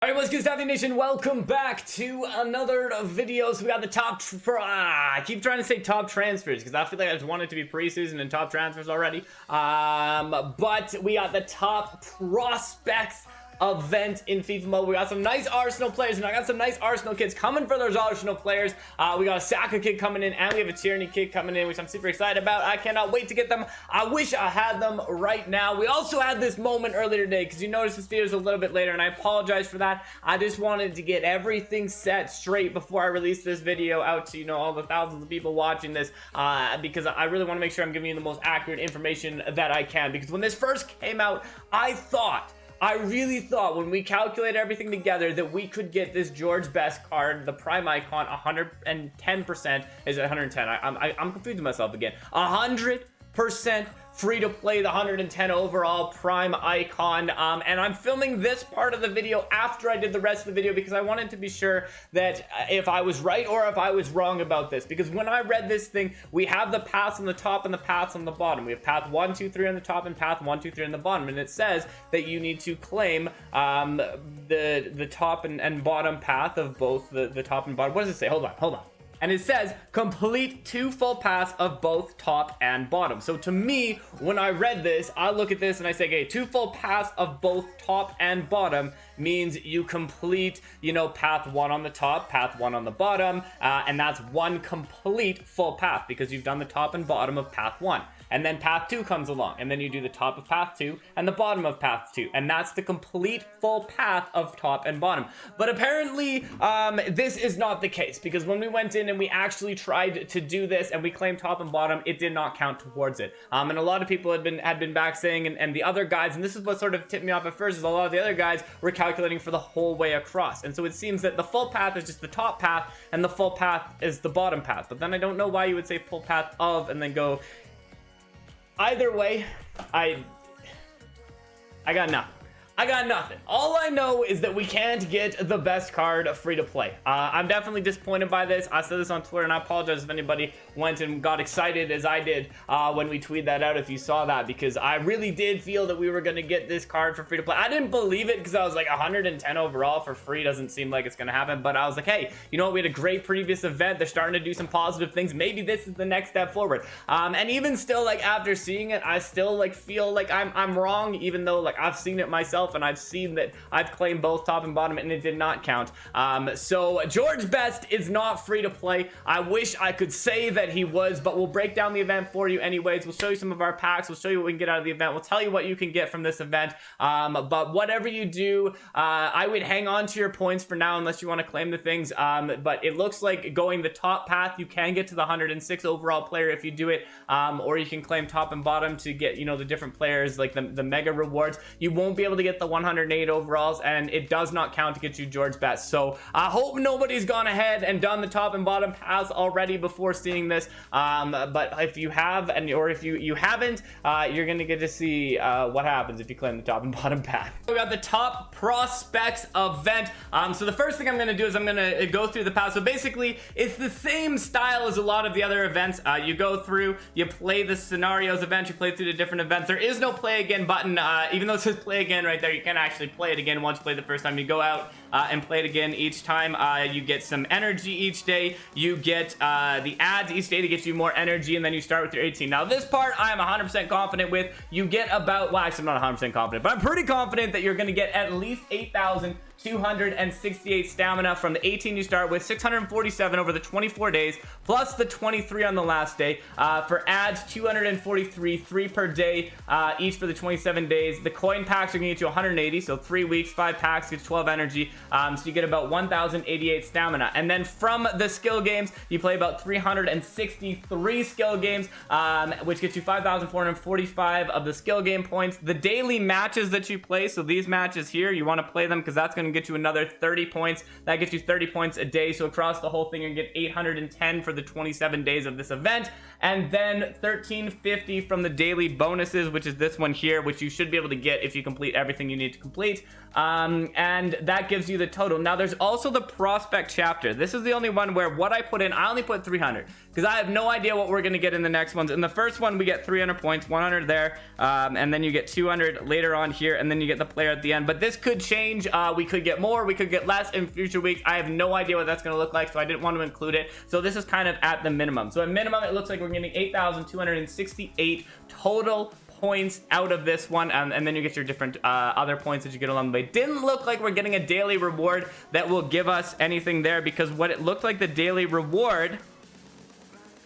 Alright, what's good, Stopde Nation? Welcome back to another video. So we got the top I keep trying to say top transfers because I feel like I just want it to be preseason and top transfers already. But we got the top prospects event in FIFA Mobile. We got some nice Arsenal players, and I got some nice Arsenal kids coming for those Arsenal players. We got a Saka kid coming in, and we have a Tierney kid coming in, which I'm super excited about. I cannot wait to get them. I wish I had them right now. We also had this moment earlier today, because you noticed this video is a little bit later, and I apologize for that. I just wanted to get everything set straight before I release this video out to, you know, all the thousands of people watching this, because I really want to make sure I'm giving you the most accurate information that I can. Because when this first came out, I really thought when we calculated everything together that we could get this George Best card, the Prime Icon, 110%. Is it 110? I'm confusing myself again. 100% free to play, the 110 overall Prime Icon. And I'm filming this part of the video after I did the rest of the video because I wanted to be sure that if I was right or if I was wrong about this. Because when I read this thing, we have the paths on the top and the paths on the bottom. We have path 1, 2, 3 on the top and path 1, 2, 3 on the bottom. And it says that you need to claim the top and bottom path of both the top and bottom. What does it say? Hold on. And it says complete 2 full paths of both top and bottom. So to me, when I read this, I look at this and I say, okay, 2 full paths of both top and bottom means you complete, you know, path 1 on the top, path 1 on the bottom, and that's 1 complete full path because you've done the top and bottom of path 1. And then path 2 comes along, and then you do the top of path 2 and the bottom of path 2, and that's the complete full path of top and bottom. But apparently, this is not the case, because when we went in and we actually tried to do this and we claimed top and bottom, it did not count towards it. And a lot of people had been back saying, and the other guys, and this is what sort of tipped me off at first, is a lot of the other guys were calculating for the whole way across. And so it seems that the full path is just the top path, and the full path is the bottom path. But then I don't know why you would say full path of and then go. Either way, I got nothing. All I know is that we can't get the best card free to play. I'm definitely disappointed by this. I said this on Twitter, and I apologize if anybody went and got excited as I did when we tweeted that out, if you saw that, because I really did feel that we were going to get this card for free to play. I didn't believe it because I was like 110 overall for free doesn't seem like it's going to happen, but I was like, hey, you know what? We had a great previous event. They're starting to do some positive things. Maybe this is the next step forward. And even still, like, after seeing it, I still like feel like I'm wrong, even though like I've seen it myself and I've seen that I've claimed both top and bottom and it did not count. So George Best is not free to play. I wish I could say that he was, but we'll break down the event for you anyways. We'll show you some of our packs. We'll show you what we can get out of the event. We'll tell you what you can get from this event. But whatever you do, I would hang on to your points for now unless you want to claim the things. But it looks like going the top path, you can get to the 106 overall player if you do it, or you can claim top and bottom to get, you know, the different players, like the mega rewards. You won't be able to get the 108 overalls, and it does not count to get you George Best. So I hope nobody's gone ahead and done the top and bottom paths already before seeing this. But if you have, or if you haven't, you're gonna get to see what happens if you claim the top and bottom path. We got the top prospects event. So the first thing I'm gonna do is I'm gonna go through the path. So basically, it's the same style as a lot of the other events. You go through, you play the scenarios event, you play through the different events. There is no play again button, even though it says play again right there. You can actually play it again once you play the first time. You go out and play it again each time. You get some energy each day. You get the ads each day to get you more energy, and then you start with your 18. Now this part I am 100% confident with. You get about, well, actually I'm not 100% confident, but I'm pretty confident that you're going to get at least 8,268 stamina from the 18 you start with, 647 over the 24 days, plus the 23 on the last day. For ads, 243, 3 per day, each for the 27 days. The coin packs are going to get you 180, so 3 weeks, 5 packs, gets 12 energy. So you get about 1,088 stamina. And then from the skill games, you play about 363 skill games, which gets you 5,445 of the skill game points. The daily matches that you play, so these matches here, you want to play them because that's going to get you another 30 points. That gets you 30 points a day. So across the whole thing, you get 810 for the 27 days of this event. And then 1,350 from the daily bonuses, which is this one here, which you should be able to get if you complete everything you need to complete. And that gives you the total. Now there's also the prospect chapter. This is the only one where what I put in, I only put 300 because I have no idea what we're going to get in the next ones. In the first one, we get 300 points, 100 there, and then you get 200 later on here, and then you get the player at the end. But this could change. We could could get more, we could get less in future weeks. I have no idea what that's going to look like, so I didn't want to include it. So this is kind of at the minimum. So at minimum, it looks like we're getting 8,268 total points out of this one, and then you get your different other points that you get along the way. Didn't look like we're getting a daily reward that will give us anything there, because what it looked like the daily reward...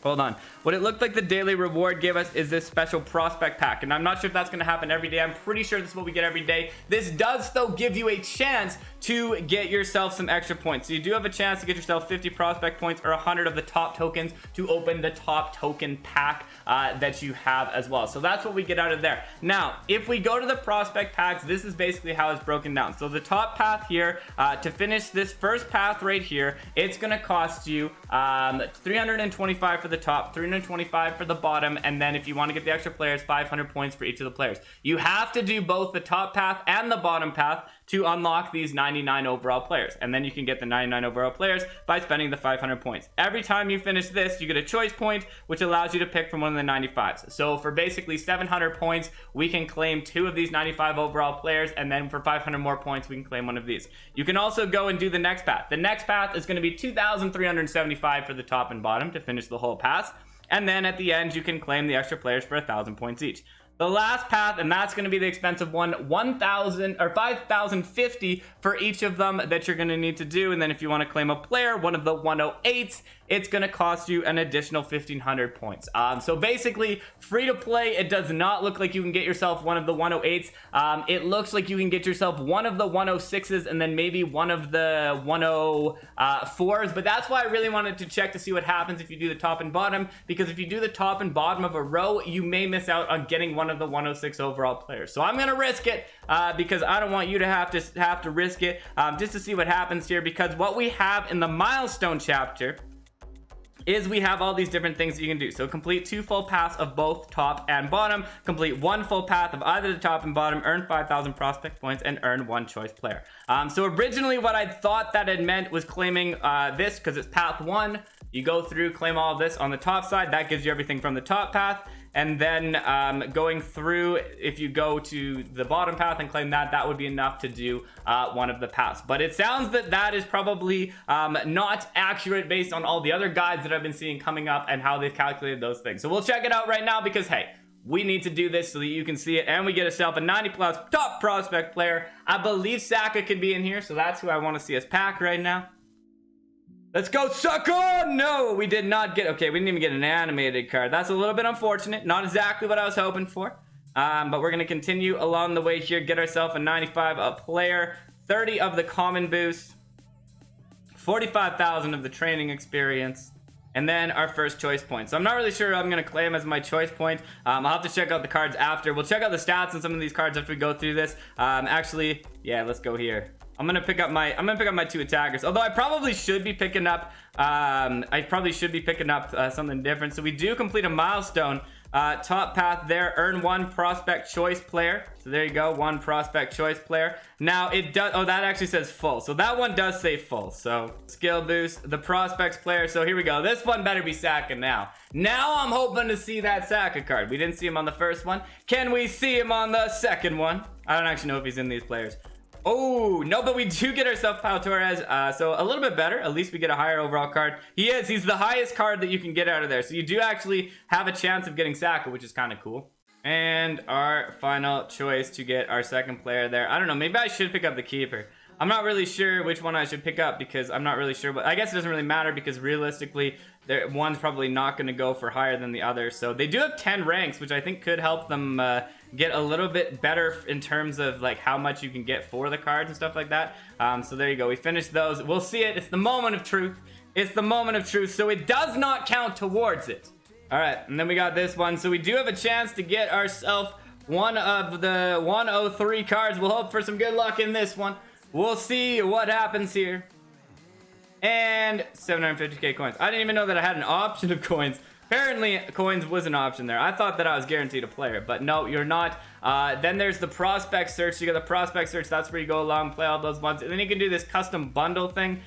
Hold on. What it looked like the daily reward gave us is this special prospect pack. And I'm not sure if that's going to happen every day. I'm pretty sure this is what we get every day. This does, though, give you a chance to get yourself some extra points. So you do have a chance to get yourself 50 prospect points or 100 of the top tokens to open the top token pack that you have as well. So that's what we get out of there. Now, if we go to the prospect packs, this is basically how it's broken down. So the top path here, to finish this first path right here, it's going to cost you 325 for the top, 325 for the bottom, and then if you want to get the extra players, 500 points for each of the players. You have to do both the top path and the bottom path to unlock these 99 overall players, and then you can get the 99 overall players by spending the 500 points. Every time you finish this, you get a choice point, which allows you to pick from one of the 95s. So for basically 700 points, we can claim 2 of these 95 overall players, and then for 500 more points, we can claim 1 of these. You can also go and do the next path. The next path is going to be 2,375 for the top and bottom to finish the whole pass, and then at the end, you can claim the extra players for 1,000 points each. The last path, and that's going to be the expensive one, 1,000 or 5,050 for each of them that you're going to need to do. And then if you want to claim a player, one of the 108s, it's going to cost you an additional 1,500 points. So basically, free to play, it does not look like you can get yourself one of the 108s. It looks like you can get yourself one of the 106s and then maybe one of the 104s. But that's why I really wanted to check to see what happens if you do the top and bottom. Because if you do the top and bottom of a row, you may miss out on getting one of the 106 overall players. So I'm going to risk it because I don't want you to have to risk it just to see what happens here. Because what we have in the milestone chapter is we have all these different things that you can do. So complete 2 full paths of both top and bottom, complete 1 full path of either the top and bottom, earn 5,000 prospect points, and earn 1 choice player. So originally what I thought that it meant was claiming this, because it's path 1. You go through, claim all of this on the top side. That gives you everything from the top path. And then going through, if you go to the bottom path and claim that, that would be enough to do one of the paths. But it sounds that that is probably not accurate based on all the other guides that I've been seeing coming up and how they've calculated those things. So we'll check it out right now because, hey, we need to do this so that you can see it, and we get ourselves a 90-plus top prospect player. I believe Saka could be in here, so that's who I want to see us pack right now. Let's go, Saka! No, we did not get... Okay, we didn't even get an animated card. That's a little bit unfortunate. Not exactly what I was hoping for. But we're going to continue along the way here. Get ourselves a 95 a player. 30 of the common boost. 45,000 of the training experience. And then our first choice point. So I'm not really sure I'm going to claim as my choice point. I'll have to check out the cards after. We'll check out the stats on some of these cards after we go through this. Actually, yeah, let's go here. I'm gonna pick up my 2 attackers. Although I probably should be picking up something different. So we do complete a milestone. Top path there, earn 1 prospect choice player. So there you go, 1 prospect choice player. Now it does, oh, that actually says full. So that one does say full. So skill boost, the prospects player. So here we go. This one better be Saka now. Now I'm hoping to see that Saka card. We didn't see him on the first one. Can we see him on the second one? I don't actually know if he's in these players. Oh, no, but we do get ourselves Pau Torres, so a little bit better. At least we get a higher overall card. He's the highest card that you can get out of there. So you do actually have a chance of getting Saka, which is kind of cool. And our final choice to get our second player there. I don't know, maybe I should pick up the keeper. I'm not really sure which one I should pick up because I'm not really sure. But I guess it doesn't really matter because realistically, one's probably not going to go for higher than the other. So they do have 10 ranks, which I think could help them get a little bit better in terms of like how much you can get for the cards and stuff like that. So there you go. We finished those. We'll see it. It's the moment of truth. It's the moment of truth. So it does not count towards it. All right. And then we got this one. So we do have a chance to get ourselves one of the 103 cards. We'll hope for some good luck in this one. We'll see what happens here. And 750k coins. I didn't even know that I had an option of coins. Apparently, coins was an option there. I thought that I was guaranteed a player, but no, you're not. Then there's the prospect search. You got the prospect search. That's where you go along, play all those ones. And then you can do this custom bundle thing,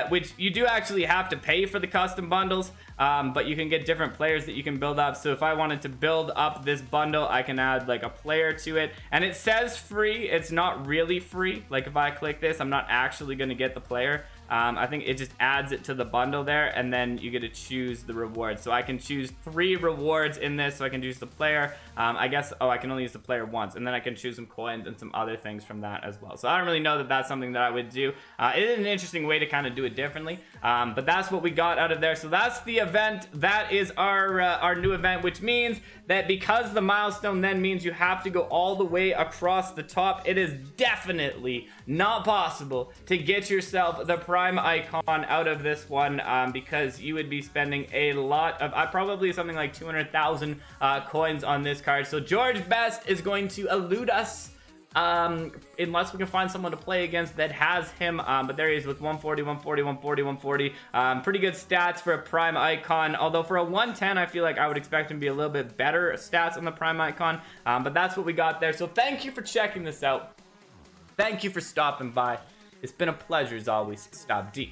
which you do actually have to pay for the custom bundles, but you can get different players that you can build up. So if I wanted to build up this bundle, I can add like a player to it, and it says free. It's not really free. Like if I click this, I'm not actually going to get the player. I think it just adds it to the bundle there, and then you get to choose the rewards. So I can choose 3 rewards in this. So I can choose the player. I guess, I can only use the player once, and then I can choose some coins and some other things from that as well. So I don't really know that that's something that I would do. It is an interesting way to kind of do it differently, but that's what we got out of there. So that's the event. That is our new event, which means that because the milestone then means you have to go all the way across the top, it is definitely not possible to get yourself the prime icon out of this one, because you would be spending a lot of probably something like 200,000 coins on this card. So George Best is going to elude us, unless we can find someone to play against that has him, but there he is with 140, 140, 140, 140. Pretty good stats for a prime icon, although for a 110 I feel like I would expect him to be a little bit better stats on the prime icon, but that's what we got there. So thank you for checking this out. Thank you for stopping by. It's been a pleasure as always. Stopde.